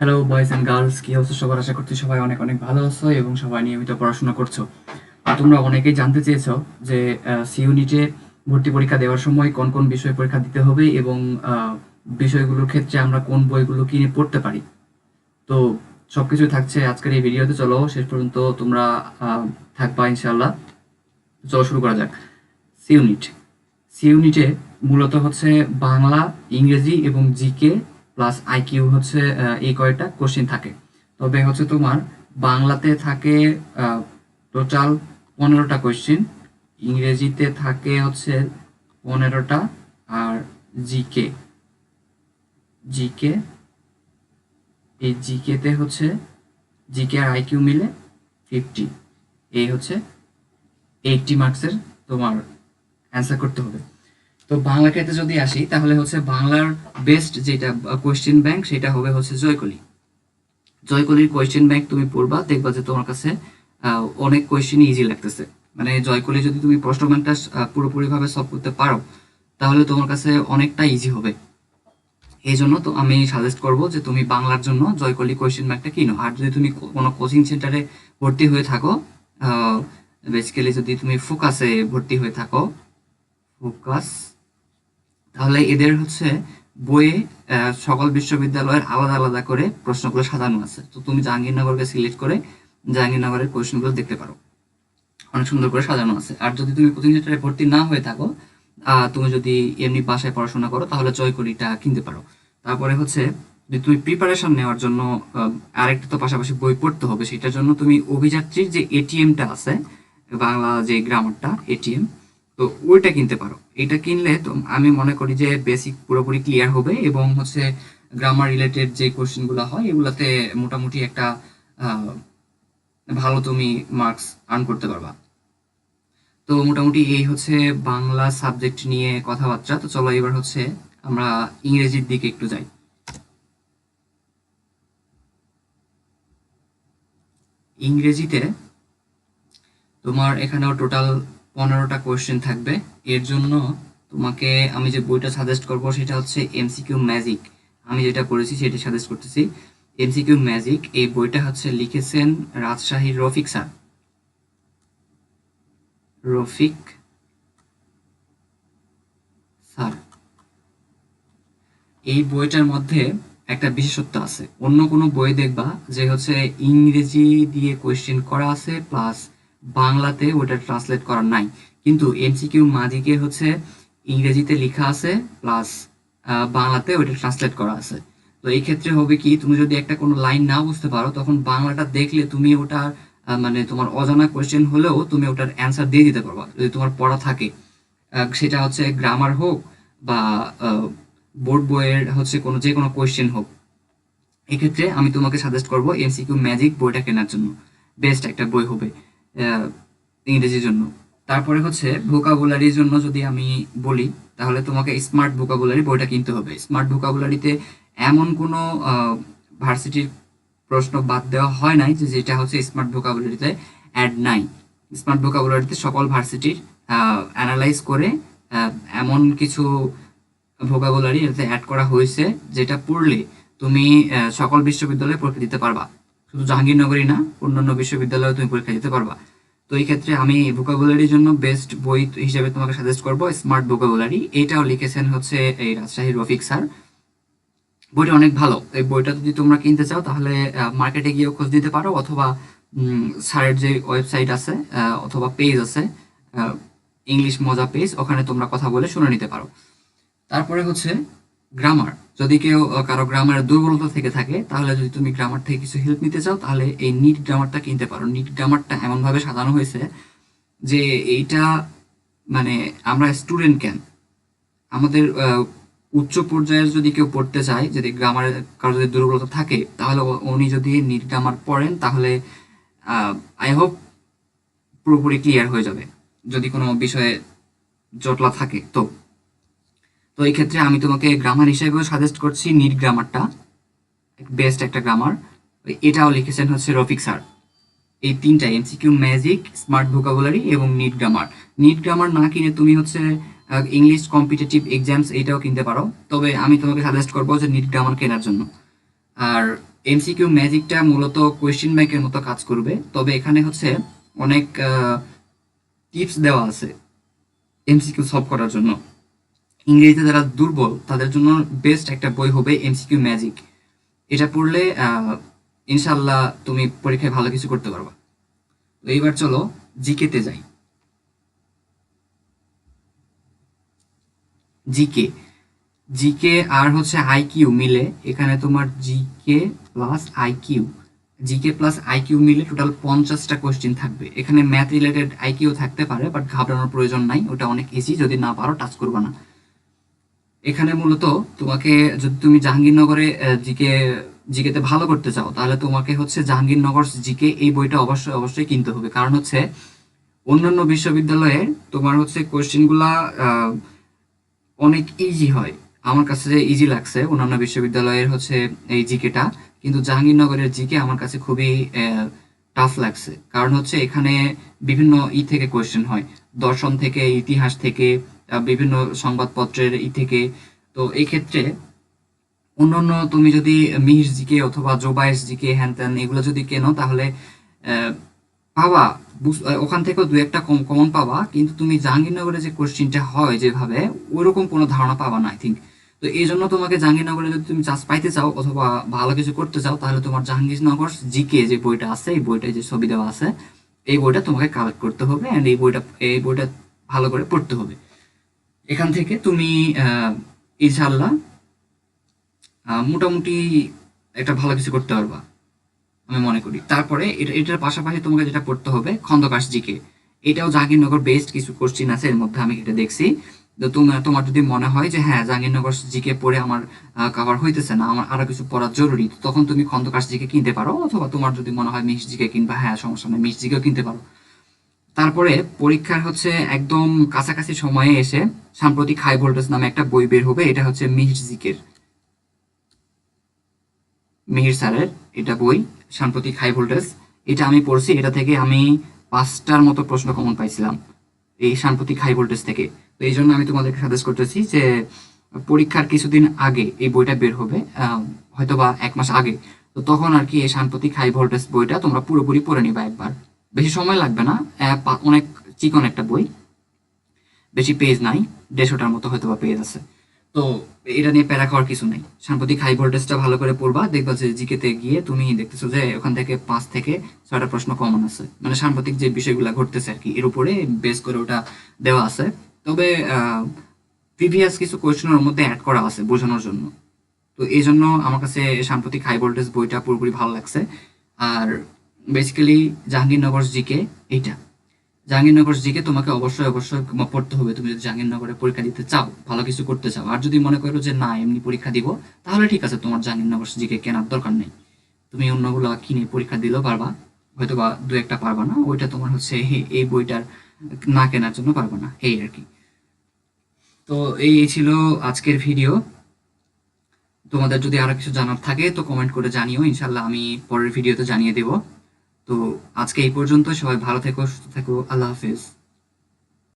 Hello boys and girls, কি অবস্থা সবার? আশা করছি সবাই অনেক অনেক ভালো আছো এবং সবাই নিয়মিত পড়াশোনা করছো। আর তোমরা অনেকেই জানতে চেয়েছো যে সি ইউনিটে ভর্তি পরীক্ষা দেওয়ার সময় কোন কোন বিষয় পরীক্ষা দিতে হবে এবং বিষয়গুলোর ক্ষেত্রে আমরা কোন বইগুলো কিনে পড়তে পারি। তো সবকিছু থাকছে আজকের এই ভিডিওতে। চলো শেষ পর্যন্ত তোমরা থাকবা ইনশাল্লাহ। চলো শুরু করা যাক। সি ইউনিট সি ইউনিটে মূলত হচ্ছে বাংলা, ইংরেজি এবং জিকে প্লাস আইকিউ হচ্ছে এই কয়টা কোশ্চেন থাকে। তবে হচ্ছে তোমার বাংলাতে থাকে টোটাল 15টা কোশ্চেন, ইংরেজিতে থাকে হচ্ছে 15টা, আর জিকে জিকে এই জিকেতে হচ্ছে জিকে আর আইকিউ মিলে 50। এই হচ্ছে 80 মার্কসের তোমার অ্যান্সার করতে হবে। তো বাংলা ক্ষেত্রে যদি আসি তাহলে হচ্ছে বাংলার বেস্ট যেটা কোয়েশ্চেন ব্যাংক সেটা হবে হচ্ছে জয়কলি। জয়কলির কোয়েশ্চেন ব্যাংক তুমি পড়বা, দেখবা যে তোমার কাছে অনেক কোয়েশ্চেন ইজি লাগতেছে। মানে জয়কলি যদি তুমি প্রশ্ন ব্যাংকটা পুরোপুরিভাবে সলভ করতে পারো তাহলে তোমার কাছে অনেকটা ইজি হবে। এই জন্য তো আমি সাজেস্ট করব যে তুমি বাংলার জন্য জয়কলি কোয়েশ্চেন ব্যাংকটা কিনো। আর যদি তুমি কোনো কোচিং সেন্টারে ভর্তি হয়ে থাকো, বেসিক্যালি যদি তুমি ফোকাসে ভর্তি হয়ে থাকো, ফোকাস, তাহলে এদের হচ্ছে বইয়ে সকল বিশ্ববিদ্যালয়ের আলাদা আলাদা করে প্রশ্নগুলো সাজানো আছে। তো তুমি জাহাঙ্গীরনগরকে সিলেক্ট করে জাহাঙ্গীরনগরের কোশ্চেনগুলো দেখতে পারো, অনেক সুন্দর করে সাজানো আছে। আর যদি তুমি কোচিং সেন্টারে ভর্তি না হয়ে থাকো, তুমি যদি এমনি বাসায় পড়াশোনা করো তাহলে জয়কলিটা কিনতে পারো। তারপরে হচ্ছে যদি তুমি প্রিপারেশন নেওয়ার জন্য আরেকটা তো পাশাপাশি বই পড়তে হবে, সেটার জন্য তুমি অভিযাত্রীর যে এটিএমটা আছে, বাংলা যে গ্রামারটা এটিএম, তো ওইটা কিনতে পারো। এটা কিনলে তো আমি মনে করি যে বেসিক পুরোপুরি ক্লিয়ার হবে এবং হচ্ছে গ্রামার রিলেটেড যে কোশ্চেনগুলো হয় এগুলাতে মোটামুটি একটা আহ, ভালো তুমি মার্কস আর্ন করতে পারবা। তো মোটামুটি এই হচ্ছে বাংলা সাবজেক্ট নিয়ে কথাবার্তা। তো চলো এবার হচ্ছে আমরা ইংরেজির দিকে একটু যাই। ইংরেজিতে তোমার এখানেও টোটাল 15টা কোয়েশ্চেন থাকবে। এর জন্য তোমাকে আমি যে বইটা সাজেস্ট করব সেটা হচ্ছে এমসিকিউ ম্যাজিক। আমি যেটা করেছি সেটা সাজেস্ট করতেছি। এমসিকিউ ম্যাজিক এই বইটা হচ্ছে লিখেছেন রাজশাহীর রফিক স্যার। রফিক স্যার, এই বইটার মধ্যে একটা বিশেষত্ব আছে। অন্য কোনো বই দেখবা যে হচ্ছে ইংরেজি দিয়ে কোয়েশ্চেন করা আছে প্লাস বাংলাতে ওটা ট্রান্সলেট করা নাই, কিন্তু এমসিকিউ মাজিকে হচ্ছে ইংরেজিতে লেখা আছে প্লাস বাংলাতে ওটা ট্রান্সলেট করা আছে। তো এই ক্ষেত্রে হবে কি, তুমি যদি একটা কোনো লাইন না বুঝতে পারো তখন বাংলাটা দেখলে তুমি ওটার মানে তোমার অজানা কোয়েশ্চেন হলেও তুমি ওটার অ্যান্সার দিয়ে দিতে পারবা যদি তোমার পড়া থাকে। সেটা হচ্ছে গ্রামার হোক বা বোর্ড বইয়ের হচ্ছে কোনো যে কোনো কোয়েশ্চেন হোক। এক্ষেত্রে আমি তোমাকে সাজেস্ট করব এমসিকিউ ম্যাজিক বইটা কেনার জন্য। বেস্ট একটা বই হবে আহ, ইংরেজির জন্য। তারপরে হচ্ছে ভোকাবুলারির জন্য যদি আমি বলি তাহলে তোমাকে স্মার্ট ভোকাবুলারি বইটা কিনতে হবে। স্মার্ট ভোকাবুলারিতে এমন কোনো ভার্সিটির প্রশ্ন বাদ দেওয়া হয় নাই যে যেটা হচ্ছে স্মার্ট ভোকাবুলারিতে অ্যাড নাই। স্মার্ট ভোকাবুলারিতে সকল ভার্সিটির অ্যানালাইজ করে আহ, এমন কিছু ভোকাবুলারি এতে অ্যাড করা হয়েছে যেটা পড়লে তুমি সকল বিশ্ববিদ্যালয়ে পরীক্ষা দিতে পারবা। শুধু জাহাঙ্গীরনগরই না, অন্যান্য বিশ্ববিদ্যালয়ে তুমি পরীক্ষা দিতে পারবা। তো এই ক্ষেত্রে আমি ভোকাবুলারির জন্য বেস্ট বই হিসেবে তোমাকে সাজেস্ট করব স্মার্ট ভোকাবুলারি। এটাও লিখেছেন হচ্ছে এই রাজশাহীর রফিক স্যার। বইটা অনেক ভালো। এই বইটা যদি তোমরা কিনতে চাও তাহলে মার্কেটে গিয়েও খোঁজ দিতে পারো, অথবা স্যারের যে ওয়েবসাইট আছে অথবা পেজ আছে, ইংলিশ মজা পেজ, ওখানে তোমরা কথা বলে শুনে নিতে পারো। তারপরে হচ্ছে গ্রামার। যদি কেউ কারো গ্রামারের দুর্বলতা থেকে থাকে তাহলে যদি তুমি গ্রামার থেকে কিছু হেল্প নিতে চাও তাহলে এই নিট গ্রামারটা কিনতে পারো। নিট গ্রামারটা এমনভাবে সাজানো হয়েছে যে এইটা মানে আমরা স্টুডেন্ট কেন, আমাদের উচ্চ পর্যায়ের যদি কেউ পড়তে চায়, যদি গ্রামারের কারো যদি দুর্বলতা থাকে তাহলে উনি যদি নিট গ্রামার পড়েন তাহলে আই হোপ পুরোপুরি ক্লিয়ার হয়ে যাবে যদি কোনো বিষয়ে জটলা থাকে। তো তো এই ক্ষেত্রে আমি তোমাকে গ্রামার হিসেবেও সাজেস্ট করছি নিট গ্রামারটা, বেস্ট একটা গ্রামার। এটাও লিখেছেন হচ্ছে রফিক স্যার। এই তিনটা এমসিকিউ ম্যাজিক, স্মার্ট ভোকাবুলারি এবং নিট গ্রামার। নিট গ্রামার না কিনে তুমি হচ্ছে ইংলিশ কম্পিটিটিভ এক্সামস এটাও কিনতে পারো, তবে আমি তোমাকে সাজেস্ট করবো যে নিট গ্রামার কেনার জন্য। আর এমসিকিউ ম্যাজিকটা মূলত কোয়েশ্চেন ব্যাংকের মতো কাজ করবে, তবে এখানে হচ্ছে অনেক টিপস দেওয়া আছে এমসিকিউ সলভ করার জন্য। ইংরেজিতে যারা দুর্বল তাদের জন্য বেস্ট একটা বই হবে এমসিকিউ ম্যাজিক। এটা পড়লে ইনশাল্লাহ তুমি পরীক্ষায় ভালো কিছু করতে পারবা। তো এইবার চলো জিকেতে যাই। জিকে জিকে আর হচ্ছে আইকিউ মিলে এখানে তোমার GK plus IQ, GK plus IQ মিলে টোটাল 50টা কোয়েশ্চেন থাকবে। এখানে ম্যাথ রিলেটেড আইকিউ থাকতে পারে, বাট ঘাবড়ানোর প্রয়োজন নাই, ওটা অনেক ইজি, যদি না পারো টাচ করবা না। এখানে মূলত তোমাকে, যদি তুমি জাহাঙ্গীরনগরে জিকে জিকেতে ভালো করতে চাও তাহলে তোমাকে হচ্ছে জাহাঙ্গীরনগর জিকে এই বইটা অবশ্যই অবশ্যই কিনতে হবে। কারণ হচ্ছে অন্যান্য বিশ্ববিদ্যালয়ের তোমার হচ্ছে কোয়েশ্চেনগুলা অনেক ইজি হয়, আমার কাছে ইজি লাগছে অন্যান্য বিশ্ববিদ্যালয়ের হচ্ছে এই জিকেটা, কিন্তু জাহাঙ্গীরনগরের জিকে আমার কাছে খুবই টাফ লাগছে। কারণ হচ্ছে এখানে বিভিন্ন থেকে কোয়েশ্চেন হয়, দর্শন থেকে, ইতিহাস থেকে, বিভিন্ন সংবাদপত্রের থেকে। তো এই ক্ষেত্রে অন্যান্য তুমি যদি মিহির জিকে অথবা জোবাইস জিকে হ্যান ত্যান এগুলো যদি কেনো তাহলে আহ, পাবা, ওখান থেকেও দু একটা কমন পাবা, কিন্তু তুমি জাহাঙ্গীরনগরে যে কোশ্চিনটা হয় যেভাবে, ওইরকম কোনো ধারণা পাবা না আই থিঙ্ক। তো এই জন্য তোমাকে জাহাঙ্গীরনগরে যদি তুমি চান্স পাইতে চাও অথবা ভালো কিছু করতে চাও তাহলে তোমার জাহাঙ্গীরনগর জিকে যে বইটা আছে, এই বইটা যে ছবি দেওয়া আছে, এই বইটা তোমাকে কালেক্ট করতে হবে অ্যান্ড এই বইটা ভালো করে পড়তে হবে। এখান থেকে তুমি ইনশাল্লাহ মোটামুটি একটা ভালো কিছু করতে পারবা আমি মনে করি। তারপরে এটার পাশাপাশি তোমাকে যেটা পড়তে হবে খন্দকার জিকে, এটাও জাহাঙ্গীরনগর বেস্ট কিছু কোশ্চিন আছে এর মধ্যে, আমি এটা দেখছি। তো তোমার যদি মনে হয় যে হ্যাঁ জাহাঙ্গীরনগর জিকে পড়ে আমার কভার হইতেছে না, আমার আরো কিছু পড়া জরুরি, তো তখন তুমি খন্দকার জিকে কিনতে পারো, অথবা তোমার যদি মনে হয় মিস জিকে কিনবা, হ্যাঁ সমস্যা নেই, মিস জিকেও কিনতে পারো। তারপরে পরীক্ষার হচ্ছে একদম কাছাকাছি সময়ে এসে সাম্প্রতিক হাই ভোল্টেজ নামে একটা বই বের হবে, এটা হচ্ছে মিহির জিকের, মিহির স্যারের এটা বই, সাম্প্রতিক হাই ভোল্টেজ। এটা আমি পড়ছি, এটা থেকে আমি 5টার মতো প্রশ্ন কমন পাইছিলাম এই সাম্প্রতিক হাই ভোল্টেজ থেকে। তো এই জন্য আমি তোমাদেরকে সাজেস্ট করতেছি যে পরীক্ষার কিছুদিন আগে এই বইটা বের হবে, হয়তো বা 1 মাস আগে। তো তখন আর কি এই সাম্প্রতিক হাই ভোল্টেজ বইটা তোমরা পুরোপুরি পড়ে নিবা একবার, বেশি সময় লাগবে না। অনেক চিকন একটা বই, বেশি পেজ নাই, 150টার মতো হয়তো বা পেজ আছে। তো এটা নিয়ে প্যারা খাওয়ার কিছু নেই, সাম্প্রতিক হাই ভোল্টেজটা ভালো করে পড়বা, দেখবা যে জিকেতে গিয়ে তুমি দেখতেছো যে ওখান থেকে 5 থেকে 6টা প্রশ্ন কমন আছে, মানে সাম্প্রতিক যে বিষয়গুলো ঘটতেছে আর কি এর উপরে বেস করে ওটা দেওয়া আছে। তবে প্রিভিয়াস কিছু কোয়েশ্চেনের মধ্যে অ্যাড করা আছে বোঝানোর জন্য। তো এই জন্য আমার কাছে সাম্প্রতিক হাই ভোল্টেজ বইটা পুরোপুরি ভালো লাগছে। আর বেসিক্যালি জাহাঙ্গীরনগর জিকে এইটা, জাহাঙ্গীরনগর জিকে তোমাকে অবশ্যই অবশ্যই পড়তে হবে তুমি যদি জাহাঙ্গীরনগরে পরীক্ষা দিতে চাও, ভালো কিছু করতে চাও। আর যদি মনে করো যে না এমনি পরীক্ষা দিব, তাহলে ঠিক আছে, তোমার জাহাঙ্গীরনগর জিকে কেনার দরকার নেই, তুমি অন্যগুলো কিনে পরীক্ষা দিলেও পারবা, হয়তো বা দু একটা পারবা না, ওইটা তোমার হচ্ছে এই বইটার না কেনার জন্য পারবা না, এই আর কি। তো এই ছিল আজকের ভিডিও। তোমাদের যদি আরো কিছু জানার থাকে তো কমেন্ট করে জানিও, ইনশাল্লাহ আমি পরের ভিডিওতে জানিয়ে দেব। তো আজকে এই পর্যন্ত, সবাই ভালো থেকো, সুস্থ থেকো, আল্লাহ হাফেজ।